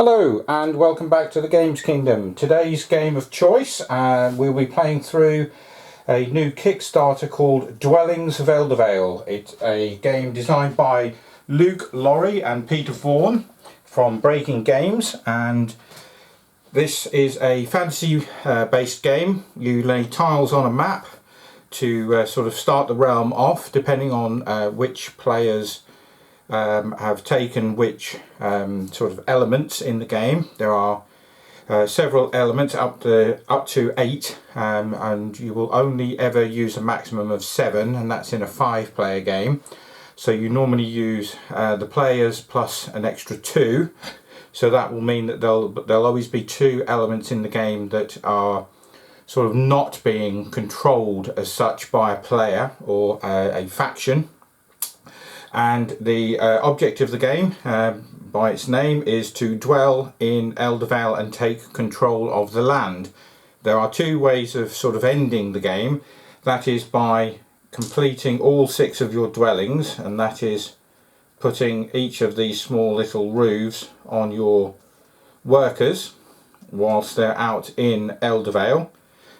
Hello and welcome back to the Games Kingdom. Today's game of choice, we'll be playing through a new Kickstarter called Dwellings of Eldervale. It's a game designed by Luke Laurie and Peter Vaughan from Breaking Games, and this is a fantasy based game. You lay tiles on a map to sort of start the realm off, depending on which players have taken which sort of elements in the game. There are several elements up to 8, and you will only ever use a maximum of 7, and that's in a 5-player game. So you normally use the players plus an extra 2, so that will mean that there'll always be 2 elements in the game that are sort of not being controlled as such by a player or a faction. And the object of the game, by its name, is to dwell in Eldervale and take control of the land. There are 2 ways of sort of ending the game. That is by completing all 6 of your dwellings, and that is putting each of these small little roofs on your workers whilst they're out in Eldervale,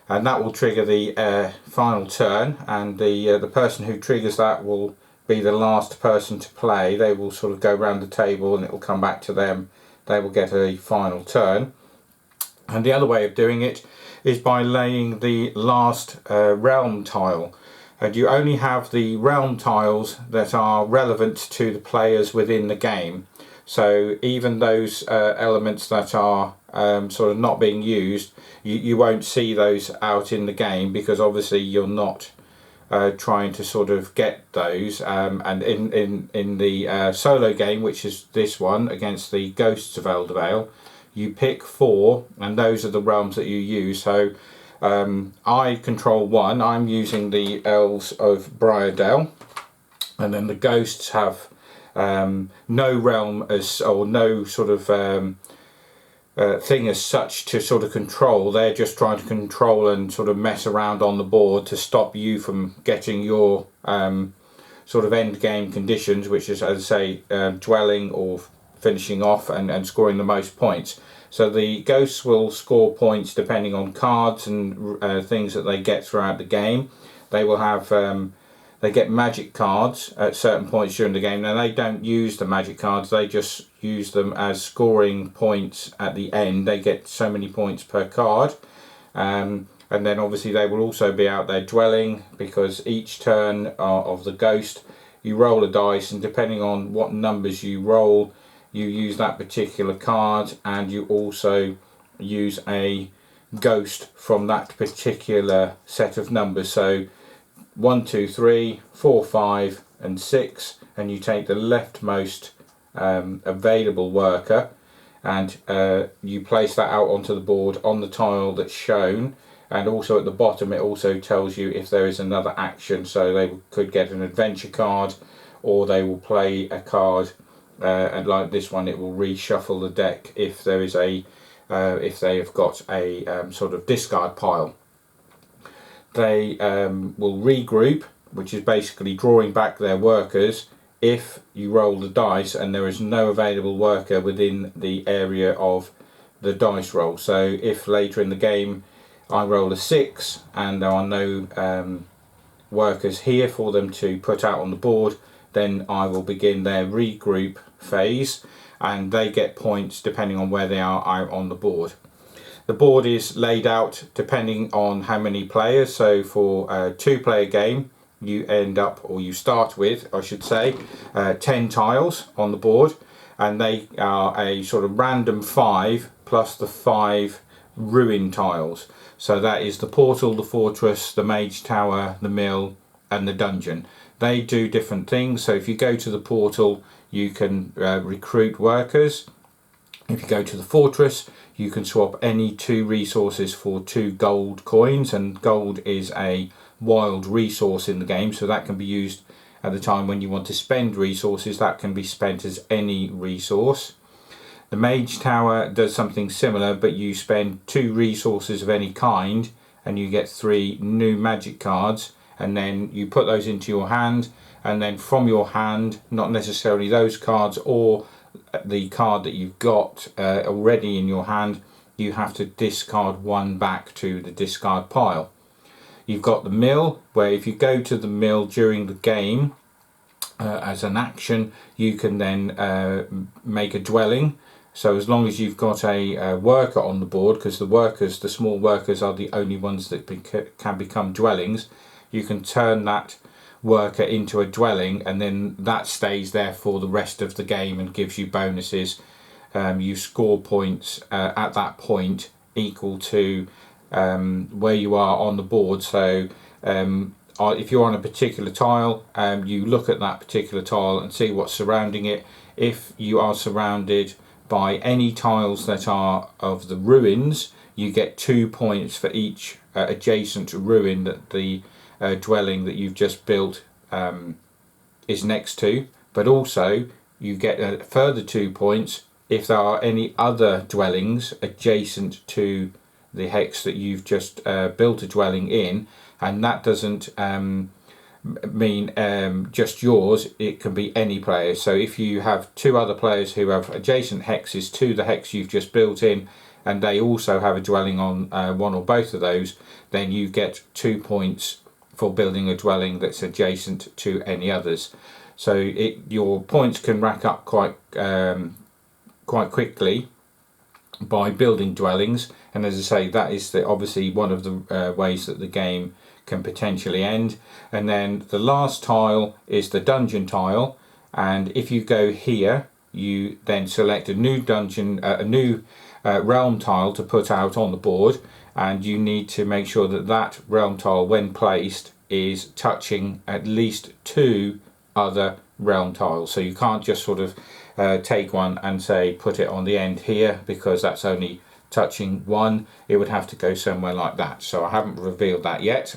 and that will trigger the final turn, and the person who triggers that will be the last person to play. They will sort of go around the table and it will come back to them. They will get a final turn. And the other way of doing it is by laying the last realm tile, and you only have the realm tiles that are relevant to the players within the game. So even those elements that are sort of not being used, you won't see those out in the game, because obviously you're not trying to sort of get those, and in the solo game, which is this one against the Ghosts of Eldervale, you pick 4 and those are the realms that you use. So I control 1. I'm using the Elves of Briardell, and then the Ghosts have no realm or no sort of thing as such to sort of control. They're just trying to control and sort of mess around on the board to stop you from getting your sort of end game conditions, which is, as I say, dwelling or finishing off and scoring the most points. So the ghosts will score points depending on cards and things that they get throughout the game. They will have they get magic cards at certain points during the game. Now, they don't use the magic cards, they just use them as scoring points at the end. They get so many points per card. And then obviously they will also be out there dwelling, because each turn of the ghost, you roll a dice, and depending on what numbers you roll, you use that particular card, and you also use a ghost from that particular set of numbers. So 1, 2, 3, 4, 5 and 6, and you take the leftmost available worker, and you place that out onto the board on the tile that's shown. And also at the bottom it also tells you if there is another action, so they could get an adventure card, or they will play a card, and like this one, it will reshuffle the deck if there is a if they have got a sort of discard pile. They will regroup, which is basically drawing back their workers if you roll the dice and there is no available worker within the area of the dice roll. So if later in the game I roll a 6 and there are no workers here for them to put out on the board, then I will begin their regroup phase, and they get points depending on where they are out on the board. The board is laid out depending on how many players. So for a 2-player game, you end up, or you start with, I should say, 10 tiles on the board, and they are a sort of random 5 plus the 5 ruin tiles. So that is the portal, the fortress, the mage tower, the mill and the dungeon. They do different things. So if you go to the portal, you can recruit workers. If you go to the fortress, you can swap any 2 resources for 2 gold coins, and gold is a wild resource in the game, so that can be used at the time when you want to spend resources. That can be spent as any resource. The mage tower does something similar, but you spend 2 resources of any kind and you get 3 new magic cards, and then you put those into your hand, and then from your hand, not necessarily those cards or the card that you've got already in your hand, you have to discard one back to the discard pile. You've got the mill, where if you go to the mill during the game as an action, you can then make a dwelling. So as long as you've got a worker on the board, because the small workers are the only ones that can become dwellings, you can turn that worker into a dwelling, and then that stays there for the rest of the game and gives you bonuses. You score points at that point equal to where you are on the board. So if you're on a particular tile, you look at that particular tile and see what's surrounding it. If you are surrounded by any tiles that are of the ruins, you get 2 points for each adjacent ruin that the dwelling that you've just built is next to. But also you get a further 2 points if there are any other dwellings adjacent to the hex that you've just built a dwelling in, and that doesn't mean just yours, it can be any player. So if you have 2 other players who have adjacent hexes to the hex you've just built in, and they also have a dwelling on one or both of those, then you get 2 points for building a dwelling that's adjacent to any others. So your points can rack up quite quickly by building dwellings. And as I say, that is obviously one of the ways that the game can potentially end. And then the last tile is the dungeon tile, and if you go here, you then select a new dungeon, a new realm tile to put out on the board, and you need to make sure that that realm tile, when placed, is touching at least 2 other realm tiles. So you can't just sort of take one and say put it on the end here, because that's only touching 1. It would have to go somewhere like that. So I haven't revealed that yet,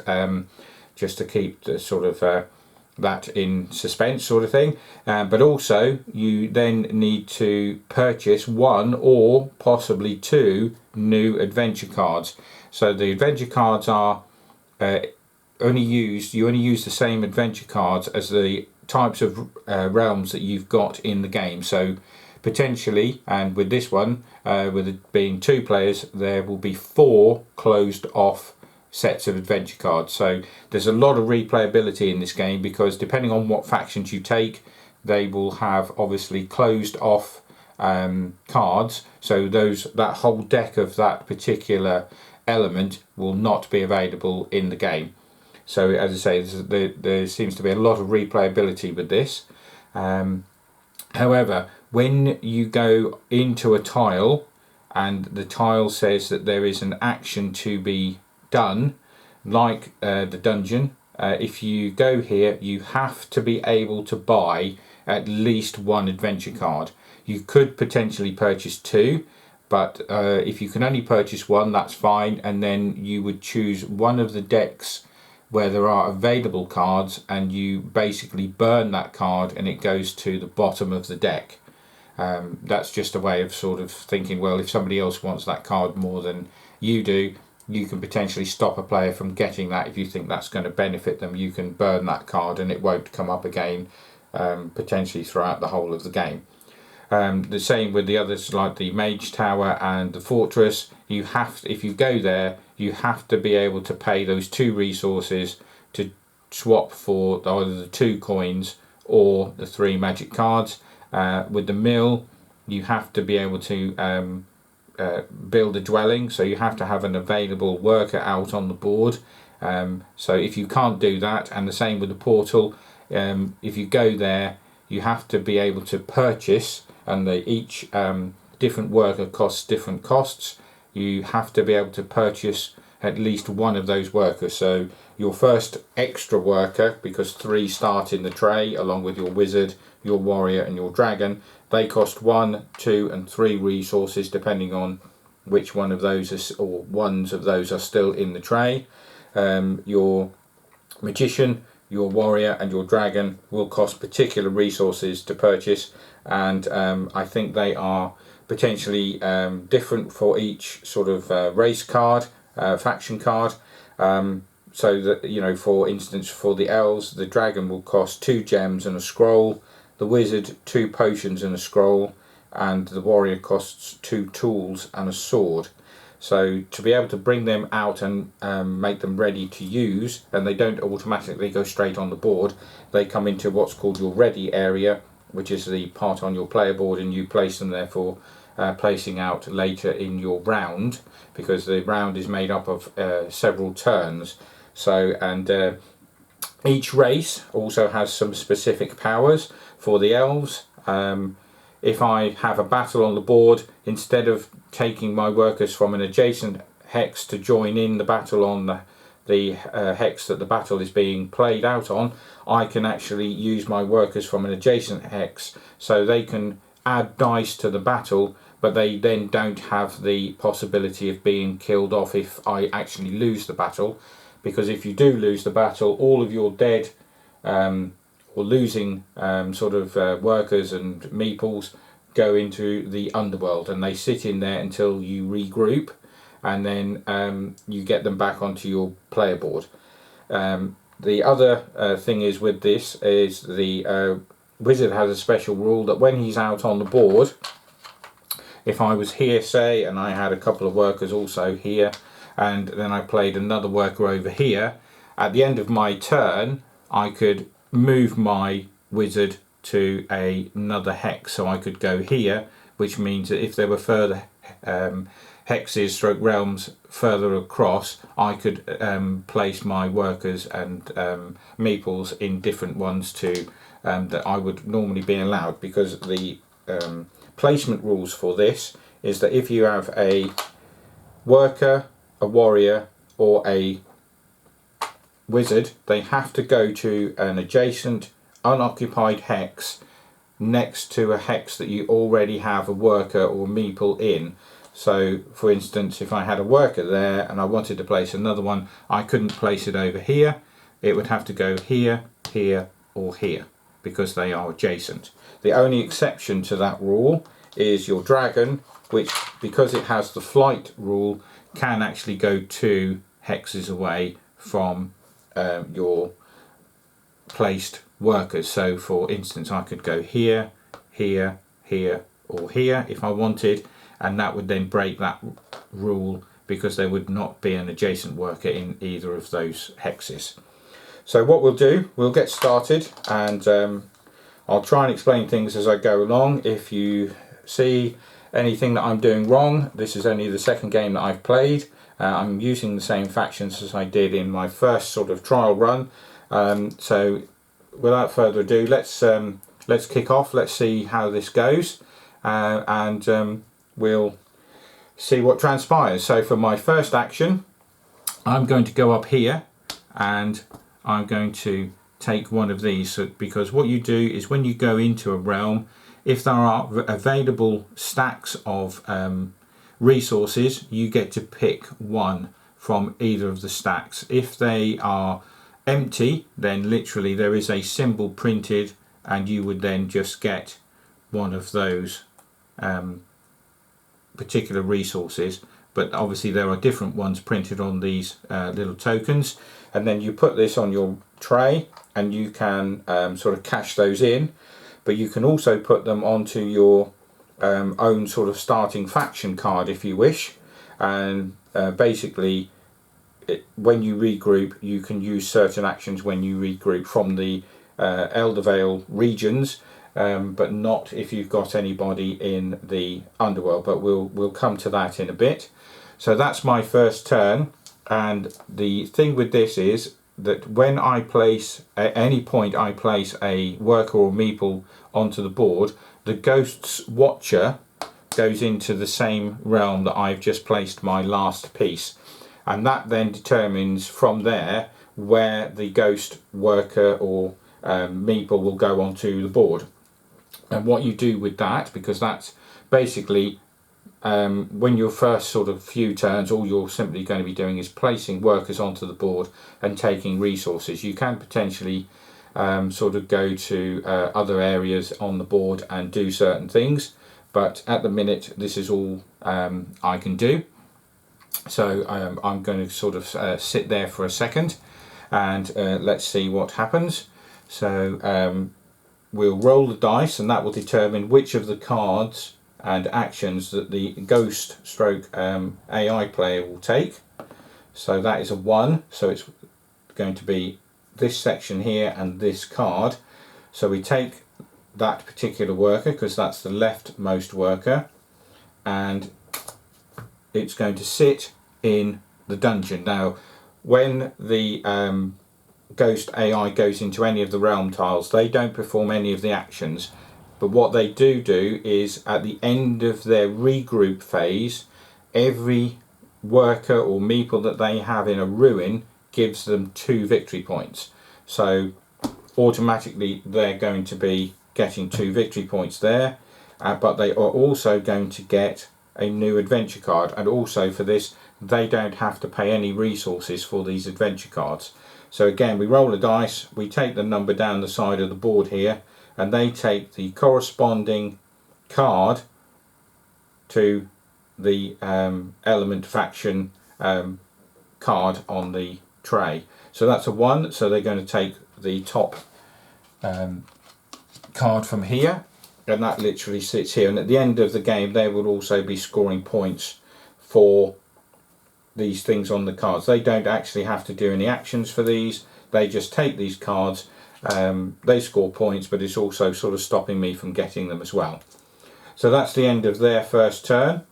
just to keep the sort of that in suspense sort of thing. But also you then need to purchase 1 or possibly 2 new adventure cards. So the adventure cards are you only use the same adventure cards as the types of realms that you've got in the game. So potentially, and with this one, with it being 2 players, there will be 4 closed off sets of adventure cards. So there's a lot of replayability in this game, because depending on what factions you take, they will have obviously closed off cards. So that whole deck of that particular element will not be available in the game. So as I say, there seems to be a lot of replayability with this. However, when you go into a tile and the tile says that there is an action to be done, like the dungeon, if you go here, you have to be able to buy at least 1 adventure card. You could potentially purchase 2, but if you can only purchase 1, that's fine, and then you would choose one of the decks where there are available cards, and you basically burn that card and it goes to the bottom of the deck. That's just a way of sort of thinking, well, if somebody else wants that card more than you do, you can potentially stop a player from getting that. If you think that's going to benefit them, you can burn that card and it won't come up again, potentially throughout the whole of the game. The same with the others, like the Mage Tower and the Fortress. If you go there, you have to be able to pay those 2 resources to swap for either the 2 coins or the 3 magic cards. With the mill, you have to be able to build a dwelling, so you have to have an available worker out on the board. So if you can't do that, and the same with the portal, if you go there, you have to be able to purchase, and each different worker costs different costs. You have to be able to purchase at least 1 of those workers. So your first extra worker, because 3 start in the tray along with your wizard, your warrior and your dragon, they cost 1, 2 and 3 resources depending on which one of those or ones of those are still in the tray. Your magician, your warrior and your dragon will cost particular resources to purchase, and I think they are potentially different for each sort of race card, faction card. So that, you know, for instance, for the elves, the dragon will cost 2 gems and a scroll, the wizard 2 potions and a scroll, and the warrior costs 2 tools and a sword. So to be able to bring them out and make them ready to use, and they don't automatically go straight on the board, they come into what's called your ready area, which is the part on your player board, and you place them there for placing out later in your round, because the round is made up of several turns. So, and each race also has some specific powers. For the elves, if I have a battle on the board, instead of taking my workers from an adjacent hex to join in the battle on the hex that the battle is being played out on, I can actually use my workers from an adjacent hex, so they can add dice to the battle, but they then don't have the possibility of being killed off if I actually lose the battle. Because if you do lose the battle, all of your dead or losing workers and meeples go into the underworld, and they sit in there until you regroup, and then you get them back onto your player board. The other thing is with this is the wizard has a special rule that when he's out on the board, if I was here, say, and I had a couple of workers also here, and then I played another worker over here, at the end of my turn I could move my wizard to another hex. So I could go here, which means that if there were further hexes stroke realms further across, I could place my workers and meeples in different ones to that I would normally be allowed, because the placement rules for this is that if you have a worker, a warrior or a wizard, they have to go to an adjacent unoccupied hex next to a hex that you already have a worker or meeple in. So for instance, if I had a worker there and I wanted to place another one, I couldn't place it over here. It would have to go here, here or here, because they are adjacent. The only exception to that rule is your dragon, which, because it has the flight rule, can actually go 2 hexes away from your placed workers. So for instance, I could go here, here, here or here if I wanted, and that would then break that rule, because there would not be an adjacent worker in either of those hexes. So what we'll do, we'll get started, and I'll try and explain things as I go along. If you see anything that I'm doing wrong, this is only the second game that I've played. I'm using the same factions as I did in my first sort of trial run. So without further ado, let's kick off. Let's see how this goes, and we'll see what transpires. So for my first action, I'm going to go up here and I'm going to take one of these. So, because what you do is when you go into a realm, if there are available stacks of resources, you get to pick one from either of the stacks. If they are empty, then literally there is a symbol printed, and you would then just get one of those particular resources. But obviously there are different ones printed on these little tokens, and then you put this on your tray and you can sort of cash those in. But you can also put them onto your own sort of starting faction card if you wish, and basically when you regroup, you can use certain actions when you regroup from the Eldervale regions, but not if you've got anybody in the underworld. But we'll come to that in a bit. So that's my first turn, and the thing with this is that when I place, at any point I place a worker or meeple onto the board, the Ghost's Watcher goes into the same realm that I've just placed my last piece, and that then determines from there where the ghost worker or meeple will go onto the board. And what you do with that, because that's basically when your first sort of few turns, all you're simply going to be doing is placing workers onto the board and taking resources. You can potentially sort of go to other areas on the board and do certain things, but at the minute this is all I can do. So I'm going to sort of sit there for a second, and let's see what happens. So we'll roll the dice, and that will determine which of the cards and actions that the ghost stroke AI player will take. So that is a 1, so it's going to be this section here and this card. So we take that particular worker, because that's the leftmost worker, and it's going to sit in the dungeon. Now when the ghost AI goes into any of the realm tiles, they don't perform any of the actions, but what they do is at the end of their regroup phase, every worker or meeple that they have in a ruin gives them 2 victory points. So automatically they're going to be getting 2 victory points there, but they are also going to get a new adventure card, and also for this they don't have to pay any resources for these adventure cards. So again, we roll a dice, we take the number down the side of the board here, and they take the corresponding card to the element faction card on the tray. So that's a 1, so they're going to take the top card from here, and that literally sits here, and at the end of the game they will also be scoring points for these things on the cards. They don't actually have to do any actions for these, they just take these cards, they score points, but it's also sort of stopping me from getting them as well. So that's the end of their first turn.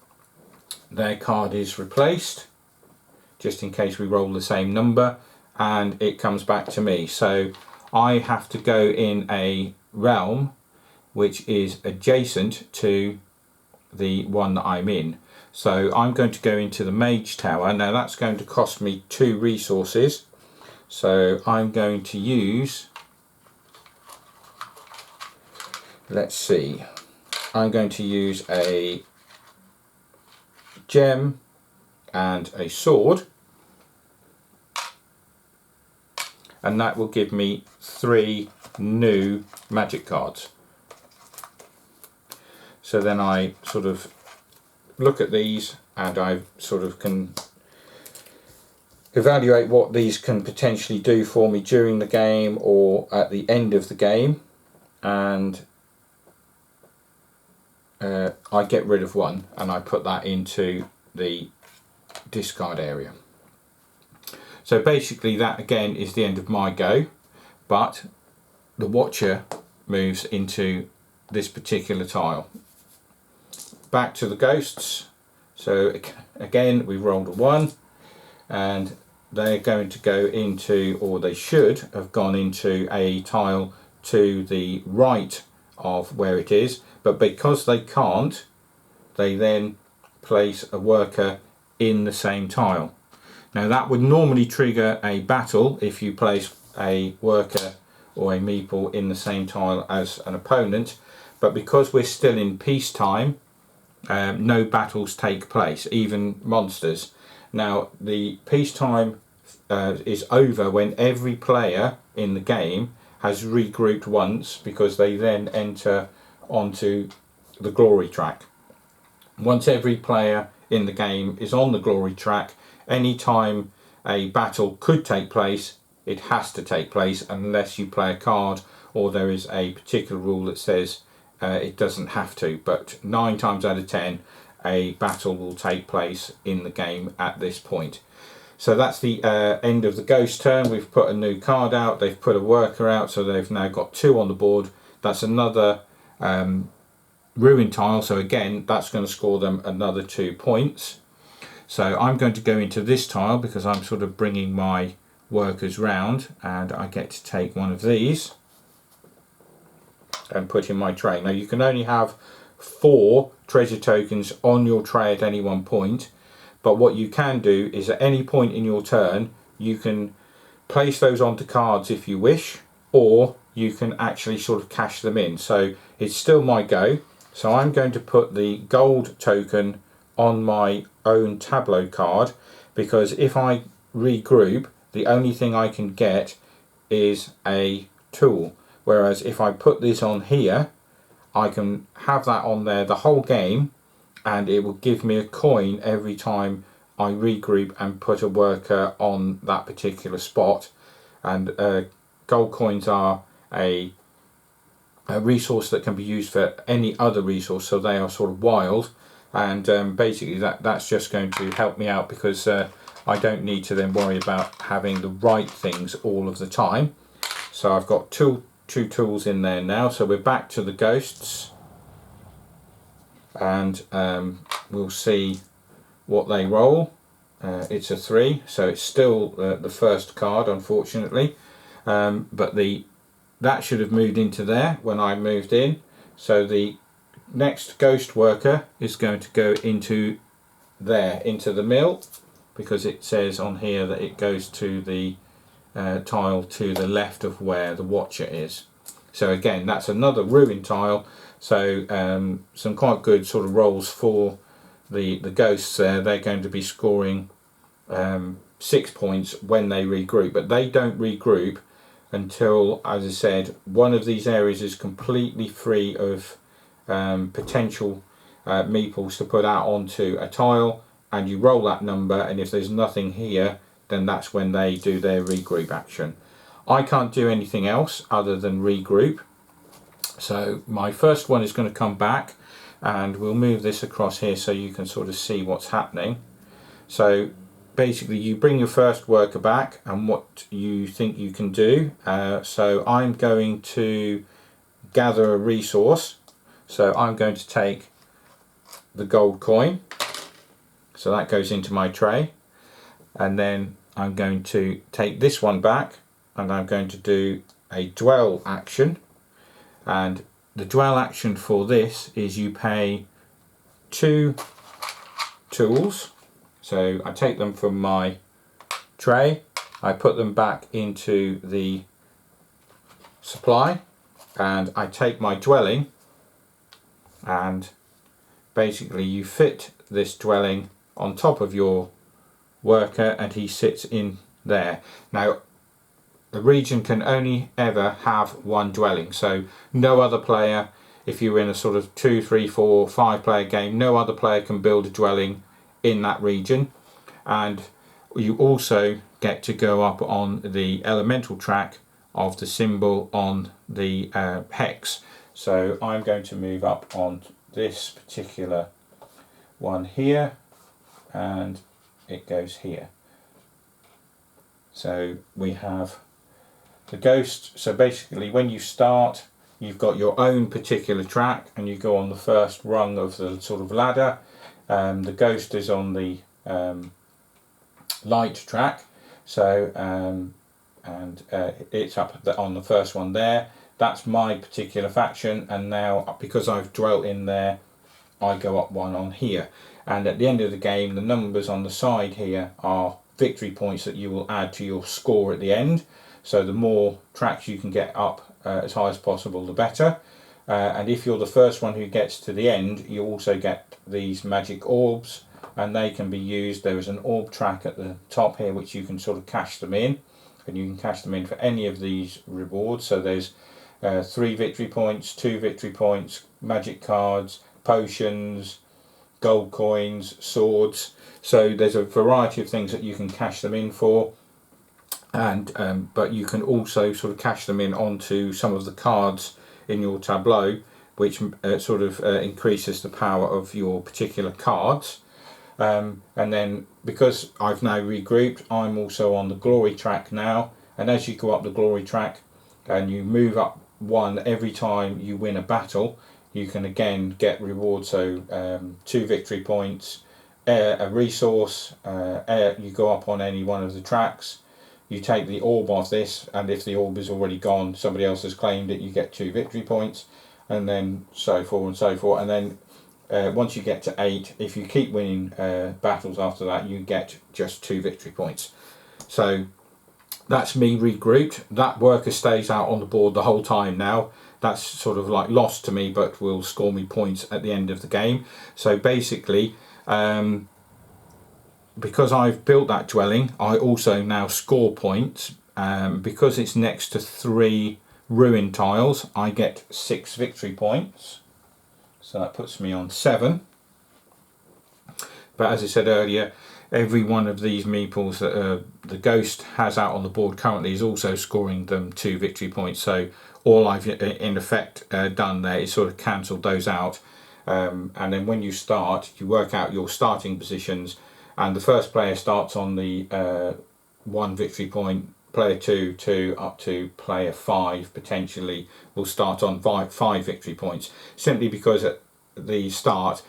Their card is replaced, just in case we roll the same number, and it comes back to me. So I have to go in a realm which is adjacent to the one that I'm in. So I'm going to go into the Mage Tower. Now that's going to cost me 2 resources. So I'm going to use, let's see, I'm going to use a gem and a sword, and that will give me 3 new magic cards. So then I sort of look at these, and I sort of can evaluate what these can potentially do for me during the game or at the end of the game, and I get rid of 1 and I put that into the discard area. So basically that again is the end of my go, but the Watcher moves into this particular tile. Back to the ghosts. So again we rolled a 1, and they're going to go into, or they should have gone into, a tile to the right of where it is, but because they can't, they then place a worker in the same tile. Now that would normally trigger a battle if you place a worker or a meeple in the same tile as an opponent, but because we're still in peacetime, no battles take place, even monsters. Now the peacetime is over when every player in the game has regrouped once, because they then enter onto the glory track. Once every player in the game is on the glory track, any time a battle could take place, it has to take place unless you play a card or there is a particular rule that says it doesn't have to, but 9 times out of 10 a battle will take place in the game at this point. So that's the end of the ghost turn. We've put a new card out, they've put a worker out, so they've now got 2 on the board. That's another ruin tile, so again that's going to score them another 2 points. So I'm going to go into this tile because I'm sort of bringing my workers round, and I get to take one of these and put in my tray. Now you can only have 4 treasure tokens on your tray at any one point, but what you can do is at any point in your turn you can place those onto cards if you wish, or you can actually sort of cash them in. So it's still my go, so I'm going to put the gold token on my own tableau card, because if I regroup the only thing I can get is a tool, whereas if I put this on here I can have that on there the whole game, and it will give me a coin every time I regroup and put a worker on that particular spot. And gold coins are a resource that can be used for any other resource, so they are sort of wild, and basically that's just going to help me out, because I don't need to then worry about having the right things all of the time. So I've got two tools in there now, so we're back to the ghosts, and we'll see what they roll. It's a 3, so it's still the first card, unfortunately, but that should have moved into there when I moved in. So the next ghost worker is going to go into there, into the mill, because it says on here that it goes to the tile to the left of where the watcher is. So again, that's another ruin tile, so some quite good sort of rolls for the ghosts there. They're going to be scoring 6 points when they regroup, but they don't regroup until, as I said, one of these areas is completely free of potential meeples to put out onto a tile, and you roll that number, and if there's nothing here, then that's when they do their regroup action. I can't do anything else other than regroup, so my first one is going to come back, and we'll move this across here so you can sort of see what's happening. So basically you bring your first worker back and what you think you can do. So I'm going to gather a resource, so I'm going to take the gold coin, so that goes into my tray, and then I'm going to take this one back and I'm going to do a dwell action, and the dwell action for this is you pay 2 tools. So I take them from my tray, I put them back into the supply, and I take my dwelling, and basically you fit this dwelling on top of your worker and he sits in there. Now the region can only ever have one dwelling, so no other player, if you're in a sort of 2, 3, 4, 5 player game, no other player can build a dwelling in that region. And you also get to go up on the elemental track of the symbol on the hex. So I'm going to move up on this particular one here, and it goes here. So we have the ghost. So basically when you start, you've got your own particular track and you go on the first rung of the sort of ladder. The ghost is on the light track, so it's up on the first one there. That's my particular faction, and now because I've dwelt in there, I go up one on here, and at the end of the game the numbers on the side here are victory points that you will add to your score at the end. So the more tracks you can get up as high as possible, the better. And if you're the first one who gets to the end, you also get these magic orbs, and they can be used. There is an orb track at the top here which you can sort of cash them in, and you can cash them in for any of these rewards. So there's 3 victory points, 2 victory points, magic cards, potions, gold coins, swords. So there's a variety of things that you can cash them in for, and but you can also sort of cash them in onto some of the cards in your tableau, which sort of increases the power of your particular cards. And then because I've now regrouped, I'm also on the glory track now, and as you go up the glory track and you move up one every time you win a battle, you can again get rewards. So 2 victory points, a resource, you go up on any one of the tracks, you take the orb off this, and if the orb is already gone, somebody else has claimed it, you get 2 victory points, and then so forth and so forth. And then once you get to 8, if you keep winning battles after that, you get just 2 victory points. So that's me regrouped. That worker stays out on the board the whole time now. That's sort of like lost to me, but will score me points at the end of the game. So basically, because I've built that dwelling, I also now score points. Because it's next to 3 ruin tiles, I get 6 victory points. So that puts me on 7. But as I said earlier, every one of these meeples that the ghost has out on the board currently is also scoring them 2 victory points. So all I've in effect done there is sort of cancelled those out, and then when you start, you work out your starting positions, and the first player starts on the 1 victory point, player 2 up to player 5 potentially will start on 5 victory points, simply because at the start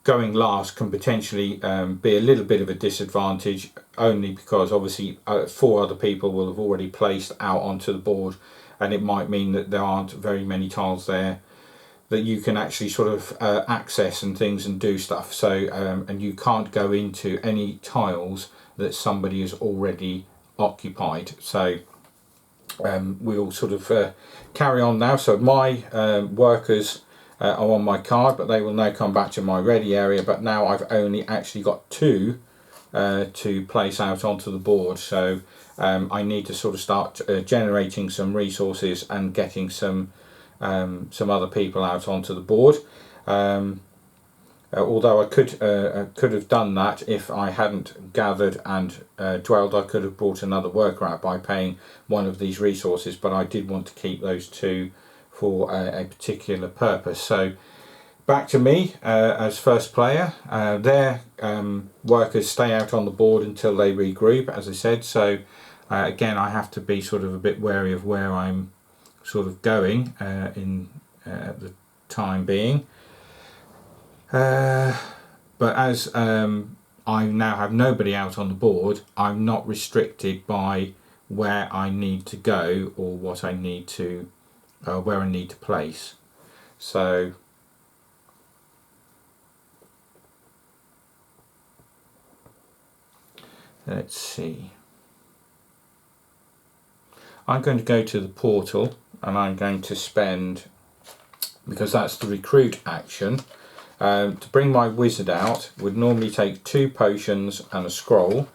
going last can potentially be a little bit of a disadvantage, only because obviously 4 other people will have already placed out onto the board, and it might mean that there aren't very many tiles there that you can actually sort of access and things and do stuff. So and you can't go into any tiles that somebody has already occupied. So we'll sort of carry on now. So my workers are on my card, but they will now come back to my ready area, but now I've only actually got 2 to place out onto the board. So I need to sort of start generating some resources and getting some other people out onto the board. Although I could have done that if I hadn't gathered and dwelled. I could have brought another worker out by paying one of these resources, but I did want to keep those 2 for a particular purpose. So back to me as first player. Their workers stay out on the board until they regroup, as I said. So again, I have to be sort of a bit wary of where I'm sort of going at the time being. But as I now have nobody out on the board, I'm not restricted by where I need to go or what I need to where I need to place. So let's see, I'm going to go to the portal, and I'm going to spend, because that's the recruit action, to bring my wizard out would normally take 2 potions and a scroll,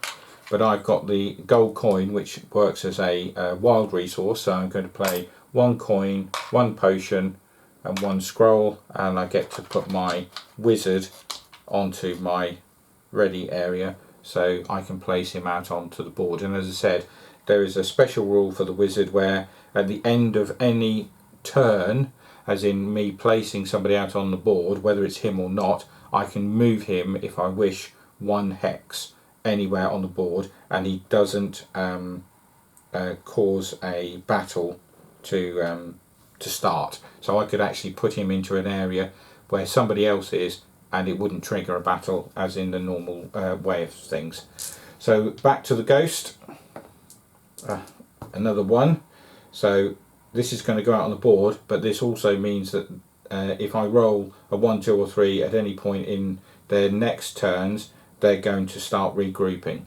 but I've got the gold coin which works as a wild resource, so I'm going to play 1 coin, 1 potion and 1 scroll, and I get to put my wizard onto my ready area so I can place him out onto the board. And as I said, there is a special rule for the wizard where at the end of any turn, as in me placing somebody out on the board, whether it's him or not, I can move him if I wish 1 hex anywhere on the board, and he doesn't cause a battle to start. So I could actually put him into an area where somebody else is, and it wouldn't trigger a battle as in the normal way of things. So back to the ghost, another 1. So this is going to go out on the board, but this also means that if I roll a 1, 2 or 3 at any point in their next turns, they're going to start regrouping.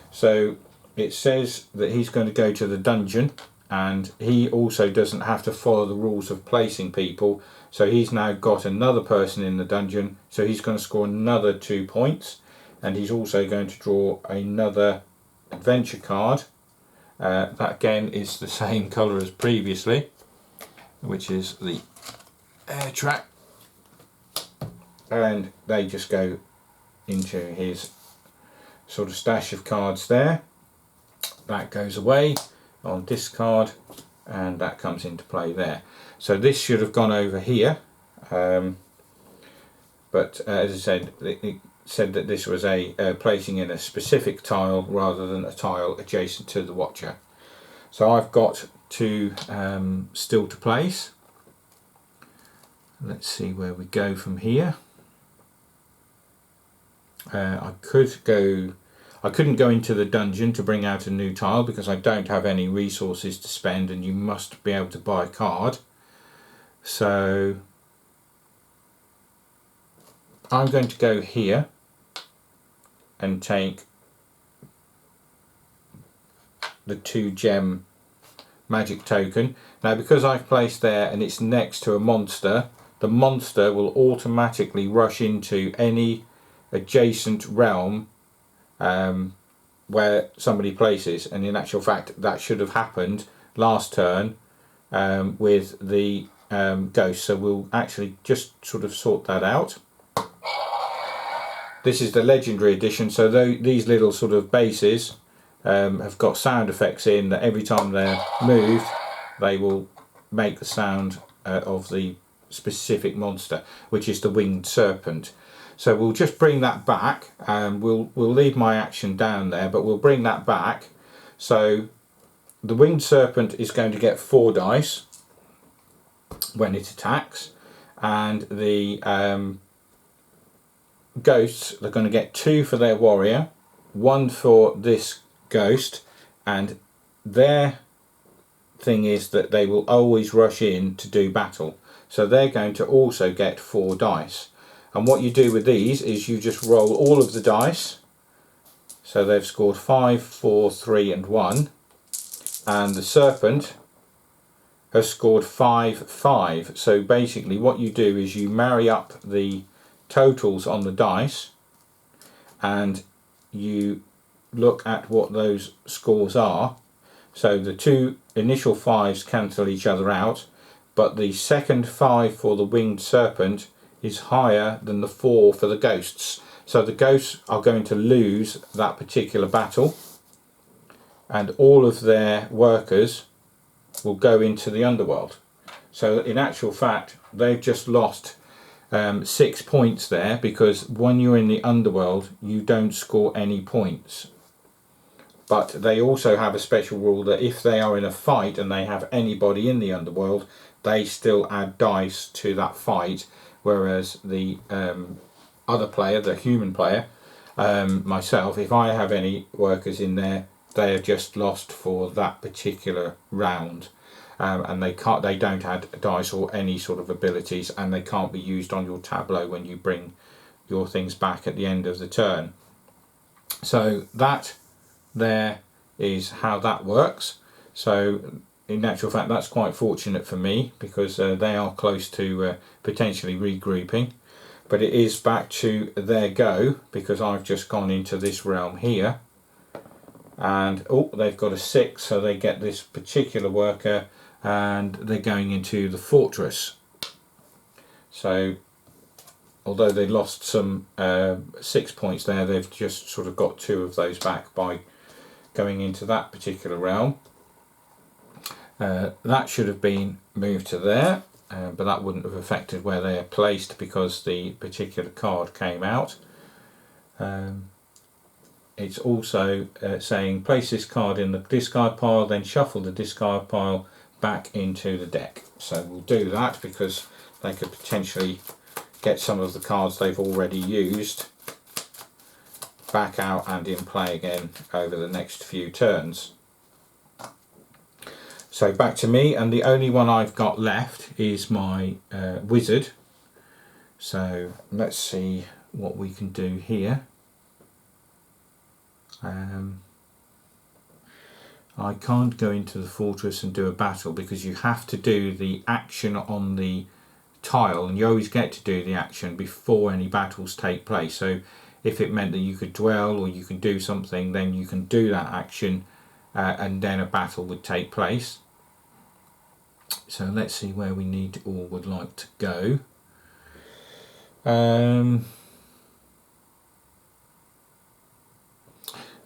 So it says that he's going to go to the dungeon, and he also doesn't have to follow the rules of placing people. So he's now got another person in the dungeon, so he's going to score another 2 points, and he's also going to draw another adventure card. That again is the same colour as previously, which is the air track, and they just go into his sort of stash of cards there. That goes away on discard, and that comes into play there. So this should have gone over here, but as I said, it said that this was a placing in a specific tile rather than a tile adjacent to the watcher. So I've got 2 still to place. Let's see where we go from here. I couldn't go into the dungeon to bring out a new tile because I don't have any resources to spend, and you must be able to buy a card. So I'm going to go here and take the 2 gem magic token. Now because I've placed there and it's next to a monster, the monster will automatically rush into any adjacent realm where somebody places, and in actual fact that should have happened last turn with the ghost. So we'll actually just sort of sort that out. This is the legendary edition, so these little sort of bases have got sound effects in that every time they're moved they will make the sound of the specific monster, which is the winged serpent. So we'll just bring that back, and we'll leave my action down there, but we'll bring that back. So the winged serpent is going to get 4 dice when it attacks, and the ghosts are going to get 2 for their warrior, 1 for this ghost, and their thing is that they will always rush in to do battle. So they're going to also get 4 dice. And what you do with these is you just roll all of the dice. So they've scored 5, 4, 3 and 1. And the serpent has scored 5, 5. So basically what you do is you marry up the totals on the dice and you look at what those scores are. So the 2 initial 5s cancel each other out, but the second 5 for the winged serpent is higher than the 4 for the ghosts. So the ghosts are going to lose that particular battle, and all of their workers will go into the underworld. So in actual fact, they've just lost 6 points there, because when you're in the underworld you don't score any points. But they also have a special rule that if they are in a fight and they have anybody in the underworld, they still add dice to that fight, whereas the other player, the human player, myself, if I have any workers in there, they are just lost for that particular round, and they don't add dice or any sort of abilities, and they can't be used on your tableau when you bring your things back at the end of the turn. So that there is how that works. So in actual fact that's quite fortunate for me, because they are close to potentially regrouping, but it is back to their go, because I've just gone into this realm here, and oh, they've got a 6, so they get this particular worker, and they're going into the fortress. So although they lost some 6 points there, they've just sort of got 2 of those back by going into that particular realm. That should have been moved to there, but that wouldn't have affected where they are placed, because the particular card came out. It's also saying place this card in the discard pile, then shuffle the discard pile back into the deck. So we'll do that, because they could potentially get some of the cards they've already used back out and in play again over the next few turns. So back to me, and the only one I've got left is my wizard. So let's see what we can do here. I can't go into the fortress and do a battle, because you have to do the action on the tile, and you always get to do the action before any battles take place. So if it meant that you could dwell or you can do something, then you can do that action and then a battle would take place. So let's see where we need or would like to go.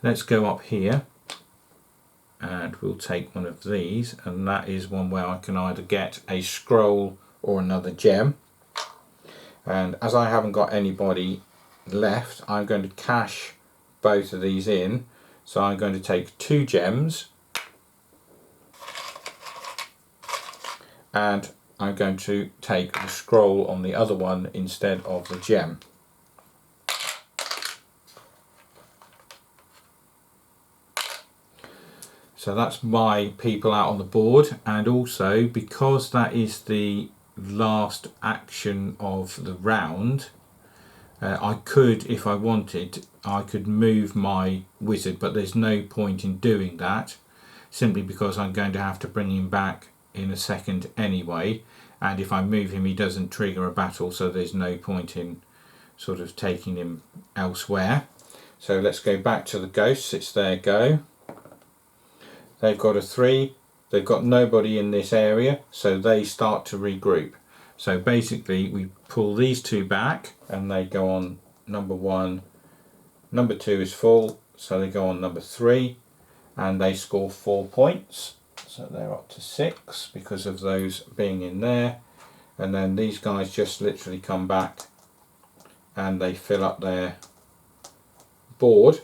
Let's go up here, and we'll take one of these, and that is one where I can either get a scroll or another gem. And as I haven't got anybody left, I'm going to cash both of these in. So I'm going to take 2 gems, and I'm going to take the scroll on the other one instead of the gem. So that's my people out on the board, and also because that is the last action of the round, I could, if I wanted, I could move my wizard, but there's no point in doing that, simply because I'm going to have to bring him back in a second anyway, and if I move him he doesn't trigger a battle, so there's no point in sort of taking him elsewhere. So let's go back to the ghosts. It's their go. They've got a 3, they've got nobody in this area, so they start to regroup. So basically we pull these 2 back and they go on number 1. Number 2 is full, so they go on number 3, and they score 4 points. So they're up to 6 because of those being in there. And then these guys just literally come back and they fill up their board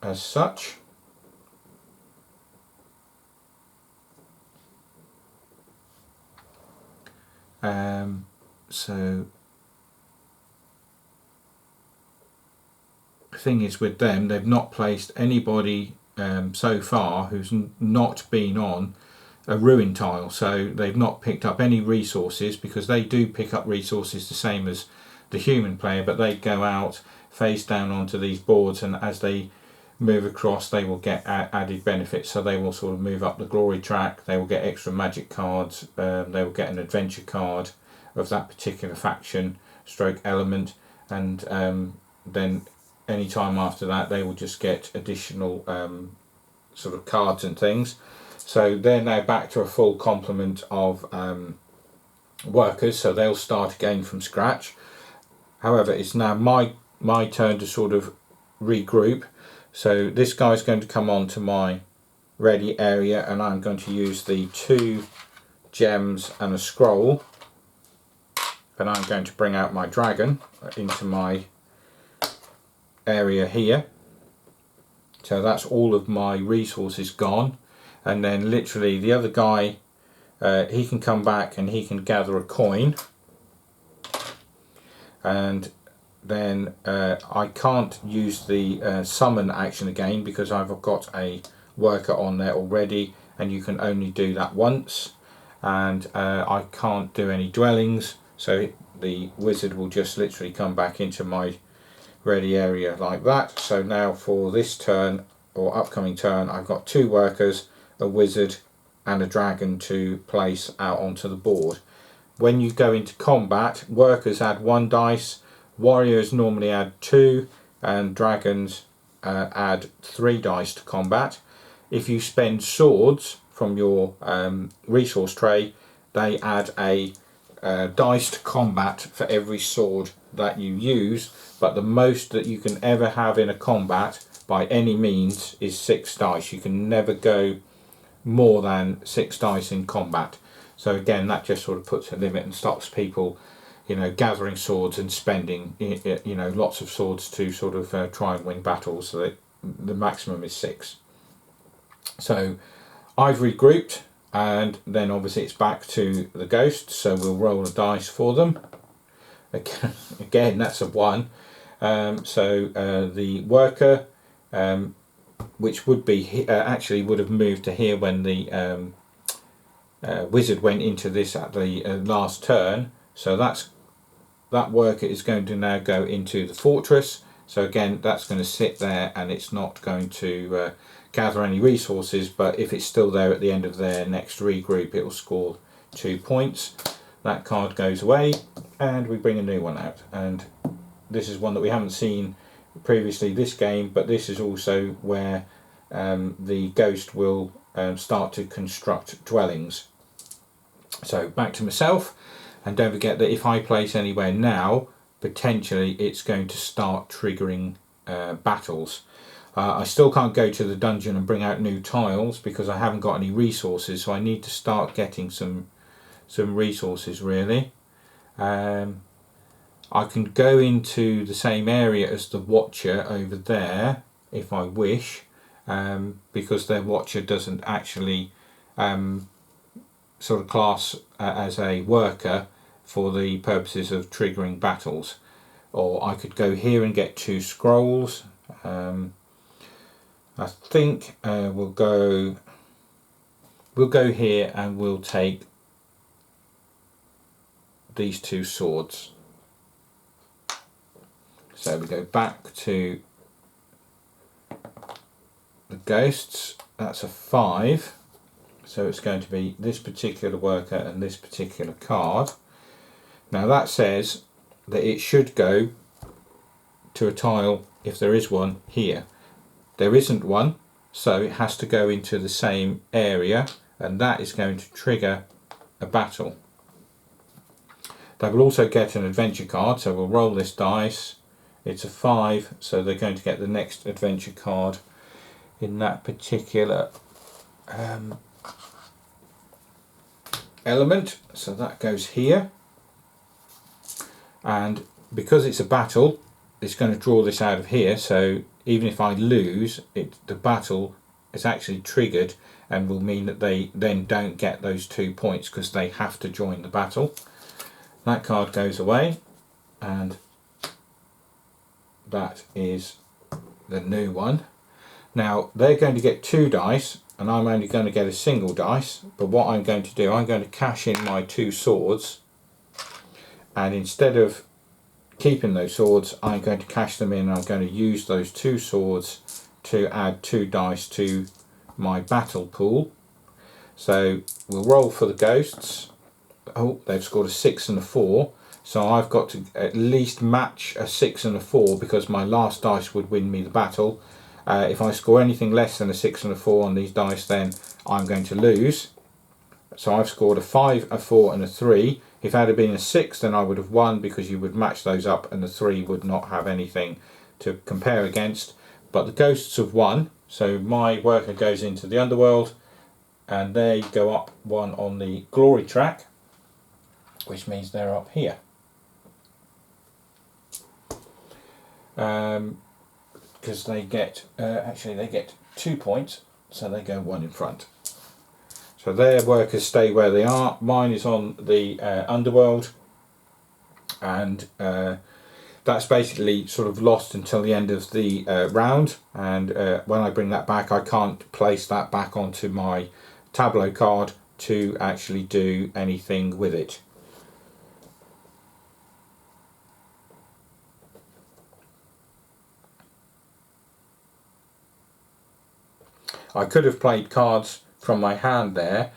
as such. So the thing is with them, they've not placed anybody so far who's not been on a ruin tile, so they've not picked up any resources, because they do pick up resources the same as the human player, but they go out face down onto these boards, and as they move across they will get added benefits. So they will sort of move up the glory track, they will get extra magic cards, they will get an adventure card of that particular faction stroke element, and then any time after that they will just get additional sort of cards and things. So they're now back to a full complement of workers, so they'll start again from scratch. However, it's now my turn to sort of regroup. So this guy's going to come on to my ready area, and I'm going to use the 2 gems and a scroll, and I'm going to bring out my dragon into my area here. So that's all of my resources gone, and then literally the other guy, he can come back and he can gather a coin, and then I can't use the summon action again because I've got a worker on there already, and you can only do that once, and I can't do any dwellings, so the wizard will just literally come back into my ready area like that. So now for this turn or upcoming turn, I've got 2 workers, a wizard and a dragon to place out onto the board. When you go into combat, workers add 1 dice, warriors normally add 2, and dragons add 3 dice to combat. If you spend swords from your resource tray, they add a dice to combat for every sword that you use, but the most that you can ever have in a combat by any means is 6 dice. You can never go more than 6 dice in combat. So again, that just sort of puts a limit and stops people, you know, gathering swords and spending, you know, lots of swords to sort of try and win battles. So that the maximum is 6. So I've regrouped, and then obviously it's back to the ghosts, so we'll roll a dice for them. Again, that's a 1. So the worker, which would be actually would have moved to here when the wizard went into this at the last turn, so that worker is going to now go into the fortress. So again, that's going to sit there and it's not going to gather any resources, but if it's still there at the end of their next regroup, it will score 2 points. That card goes away and we bring a new one out, and this is one that we haven't seen previously this game, but this is also where the ghost will start to construct dwellings. So back to myself, and don't forget that if I place anywhere now, potentially it's going to start triggering battles. I still can't go to the dungeon and bring out new tiles because I haven't got any resources, so I need to start getting some resources really. I can go into the same area as the Watcher over there if I wish, because their Watcher doesn't actually sort of class as a worker for the purposes of triggering battles. Or I could go here and get 2 scrolls. I think we'll go here and we'll take these 2 swords. So we go back to the ghosts. That's a 5. So it's going to be this particular worker and this particular card. Now that says that it should go to a tile, if there is one, here. There isn't one, so it has to go into the same area, and that is going to trigger a battle. They will also get an adventure card, so we'll roll this dice. It's a 5, so they're going to get the next adventure card in that particular element, so that goes here, and because it's a battle, it's going to draw this out of here, so even if I lose it, the battle is actually triggered and will mean that they then don't get those 2 points because they have to join the battle. That card goes away, and that is the new one. Now they're going to get 2 dice and I'm only going to get a single dice, but what I'm going to do, I'm going to cash in my 2 swords, and instead of keeping those swords, I'm going to cash them in, and I'm going to use those 2 swords to add 2 dice to my battle pool. So we'll roll for the ghosts. Oh, they've scored a 6 and a 4, so I've got to at least match a 6 and a 4 because my last dice would win me the battle. If I score anything less than a 6 and a 4 on these dice, then I'm going to lose. So I've scored a 5, a 4 and a 3. If that had been a 6, then I would have won because you would match those up and the 3 would not have anything to compare against. But the ghosts have won, so my worker goes into the underworld and they go up 1 on the glory track, which means they're up here. Because they get, actually they get 2 points, so they go 1 in front. So their workers stay where they are. Mine is on the underworld, and that's basically sort of lost until the end of the round, and when I bring that back, I can't place that back onto my tableau card to actually do anything with it. I could have played cards from my hand there,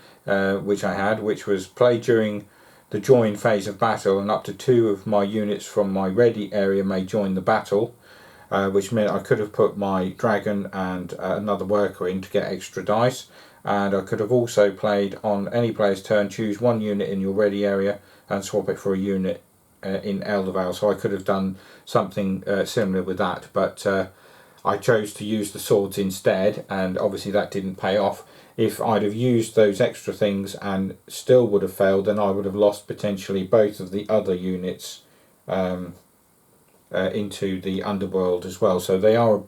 which I had, which was played during the join phase of battle, and up to 2 of my units from my ready area may join the battle, which meant I could have put my dragon and another worker in to get extra dice, and I could have also played on any player's turn, choose 1 unit in your ready area and swap it for a unit in Eldervale. So I could have done something similar with that, but I chose to use the swords instead, and obviously that didn't pay off. If I'd have used those extra things and still would have failed, then I would have lost potentially both of the other units into the underworld as well. So they are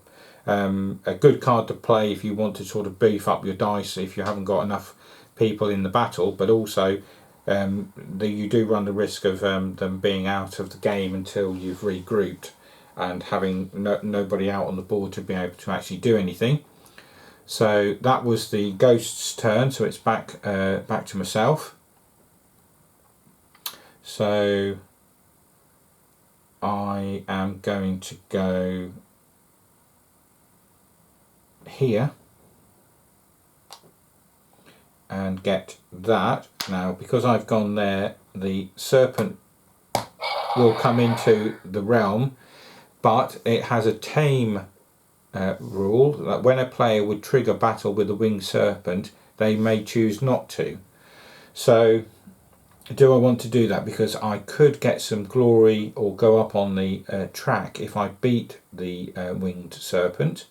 a good card to play if you want to sort of beef up your dice if you haven't got enough people in the battle, but also you do run the risk of them being out of the game until you've regrouped and having nobody out on the board to be able to actually do anything. So that was the ghost's turn, so it's back to myself. So I am going to go here and get that. Now because I've gone there, the serpent will come into the realm, but it has a tame rule that when a player would trigger battle with a winged serpent, they may choose not to. So do I want to do that? Because I could get some glory or go up on the track if I beat the winged serpent.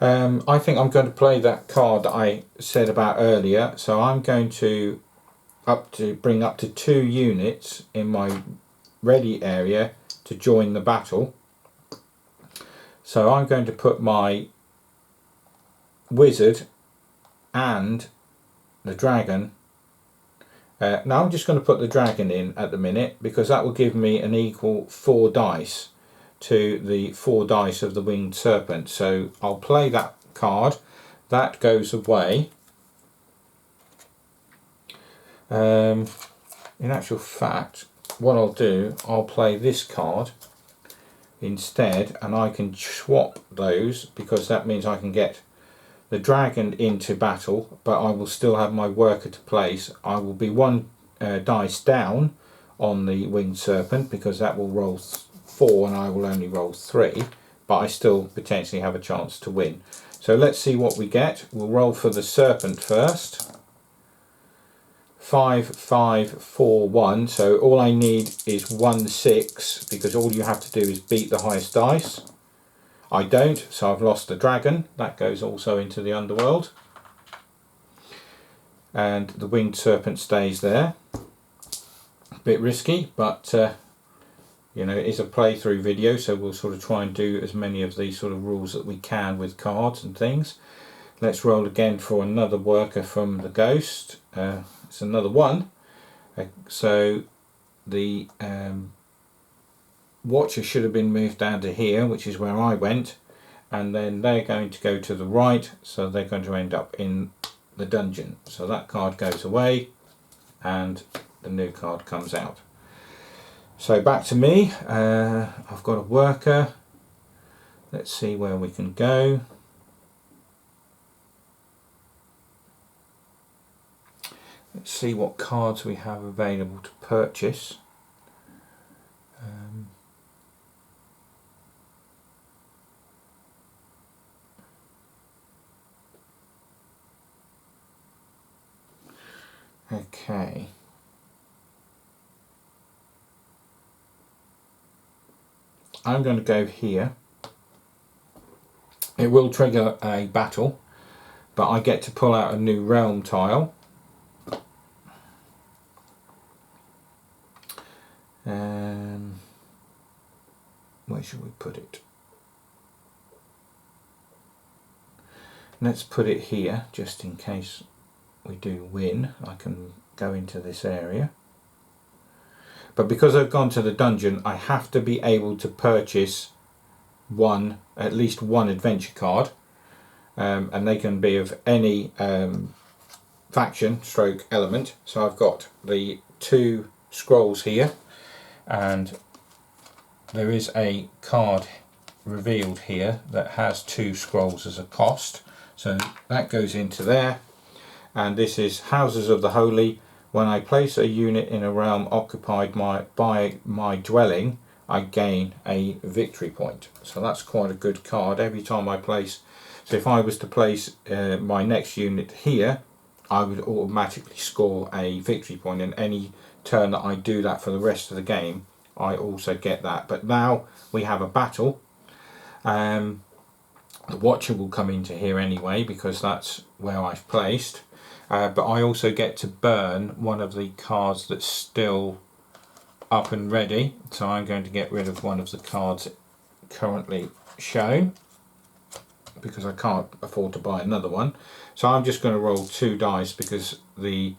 I think I'm going to play that card that I said about earlier, so I'm going to bring up to 2 units in my ready area to join the battle. So I'm going to put my wizard and the dragon. Now I'm just going to put the dragon in at the minute because that will give me an equal 4 dice to the 4 dice of the winged serpent. So I'll play that card. That goes away. In actual fact, what I'll do, I'll play this card instead, and I can swap those because that means I can get the dragon into battle, but I will still have my worker to place. I will be 1 dice down on the winged serpent because that will roll 4 and I will only roll 3, but I still potentially have a chance to win. So let's see what we get. We'll roll for the serpent first. 5, 5, 4, 1. So all I need is 1 6 because all you have to do is beat the highest dice. I don't, so I've lost the dragon. That goes also into the underworld. and the winged serpent stays there. A bit risky, but you know, it is a playthrough video, so we'll sort of try and do as many of these sort of rules that we can with cards and things. Let's roll again for another worker from the ghost. It's another one. So the watcher should have been moved down to here, which is where I went, and then they're going to go to the right, so they're going to end up in the dungeon. So that card goes away and the new card comes out. So back to me. I've got a worker. Let's see where we can go. Let's see what cards we have available to purchase. Okay. I'm going to go here. It will trigger a battle, but I get to pull out a new realm tile. Where should we put it? Let's put it here, just in case we do win. I can go into this area. But because I've gone to the dungeon, I have to be able to purchase at least one adventure card, and they can be of any faction stroke element. So I've got the 2 scrolls here, and there is a card revealed here that has 2 scrolls as a cost, so that goes into there. And this is Houses of the Holy. When I place a unit in a realm occupied by my dwelling, I gain a victory point. So that's quite a good card every time I place. So if I was to place my next unit here, I would automatically score a victory point, and any turn that I do that for the rest of the game, I also get that. But now we have a battle. The Watcher will come into here anyway, because that's where I've placed. But I also get to burn one of the cards that's still up and ready. So I'm going to get rid of one of the cards currently shown, because I can't afford to buy another one. So I'm just going to roll 2 dice, because the